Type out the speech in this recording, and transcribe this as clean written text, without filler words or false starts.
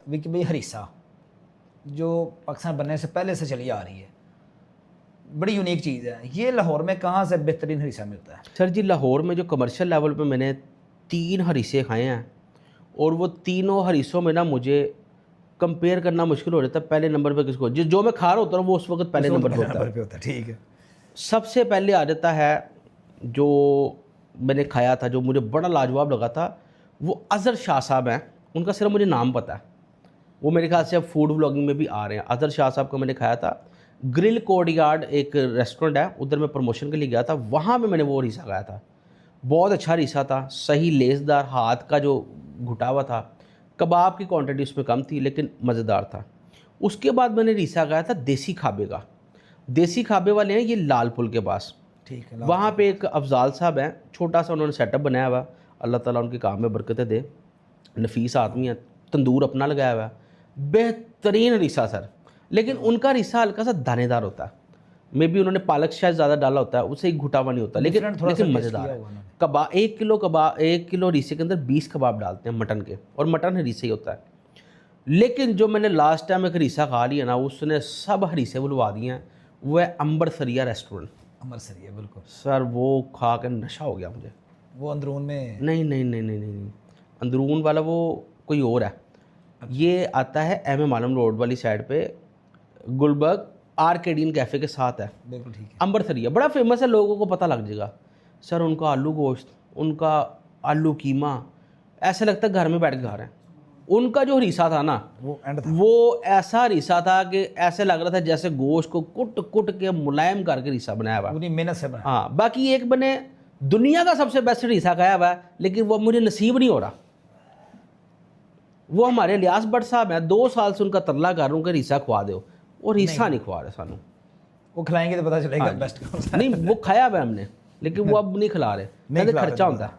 विकी भाई हरीसा जो पाकिस्तान बनने से पहले से चली आ रही है, बड़ी यूनिक चीज़ है। ये लाहौर में कहाँ से बेहतरीन हरीसा मिलता है? सर जी, लाहौर में जो कमर्शियल लेवल पे मैंने 3 हरीसे खाए हैं, और वो तीनों हरीसों में ना मुझे कंपेयर करना मुश्किल हो जाता है पहले नंबर पे किसको, जो मैं खा रहा होता हूँ वो उस वक्त पहले नंबर पे होता है। ठीक है। सबसे पहले आ जाता है जो मैंने खाया था, जो मुझे बड़ा लाजवाब लगा था, वो अज़हर शाह साहब हैं। उनका सिर्फ मुझे नाम पता है, वो मेरे ख्याल से अब फूड व्लॉगिंग में भी आ रहे हैं। अज़हर शाह साहब का मैंने खाया था। ग्रिल कोर्टयार्ड एक रेस्टोरेंट है, उधर मैं प्रमोशन के लिए गया था, वहाँ पे मैंने वो हरीसा खाया था। बहुत अच्छा हरीसा था, सही लेसदार, हाथ का जो घुटा हुआ था। कबाब की क्वांटिटी उसमें कम थी लेकिन मज़ेदार था। उसके बाद मैंने हरीसा खाया था देसी खाबे का। देसी खाबे वाले हैं ये लाल पुल के पास, ठीक है। वहाँ पे एक अफजाल साहब हैं, छोटा सा उन्होंने सेटअप बनाया हुआ। अल्लाह ताला उनके काम में बरकतें दे, नफीस आदमी है, तंदूर अपना लगाया हुआ है, बेहतरीन हरीसा सर। लेकिन उनका हरीसा हल्का सा दानेदार होता है, मे बी उन्होंने पालक शायद ज़्यादा डाला होता है, उससे एक घुटा हुआ नहीं होता, लेकिन मज़ेदार है। कबाब 1 किलो हरीसे के अंदर 20 कबाब डालते हैं मटन के, और मटन हरीसे ही होता है। लेकिन जो मैंने लास्ट टाइम एक हरीसा खा लिया ना, उसने सब हरीसे बुलवा दिए हैं। वो है अंबरसरिया रेस्टोरेंट। अमरसरिया, बिल्कुल सर वो खा के नशा हो गया मुझे। वो अंदरून में? नहीं नहीं नहीं नहीं नहीं नहीं, अंदरून वाला वो कोई और है। ये आता है एम आलम रोड वाली साइड पे, गुलबर्ग आर्केडियन कैफ़े के साथ है। बिल्कुल ठीक है। अंबरसरिया बड़ा फेमस है, लोगों को पता लग जाएगा। सर उनका आलू गोश्त, उनका आलू कीमा, ऐसा लगता है घर में बैठ के खा रहे हैं। उनका जो हरीसा था ना, वो एंड था, वो ऐसा हरीसा था कि ऐसे लग रहा था जैसे गोश्त को कुट कुट के मुलायम करके हरीसा बनाया हुआ। पूरी मेहनत से बना। हाँ, बाकी एक मैंने दुनिया का सबसे बेस्ट हरीसा खाया हुआ है, लेकिन वो मुझे नसीब नहीं हो रहा। वो हमारे इलियास भट्ट साहब हैं, 2 साल से उनका तरला कर रहा हूँ कि हरीसा खुआ दो, और हरीसा नहीं खुआ रहे सानू। वो खिलाएंगे तो पता चलेगा हाँ, बेस्ट कौन सा। नहीं वो खाया हुआ है हमने, लेकिन वो अब नहीं खिला रहे, नहीं खिला रहे खर्चा होता है।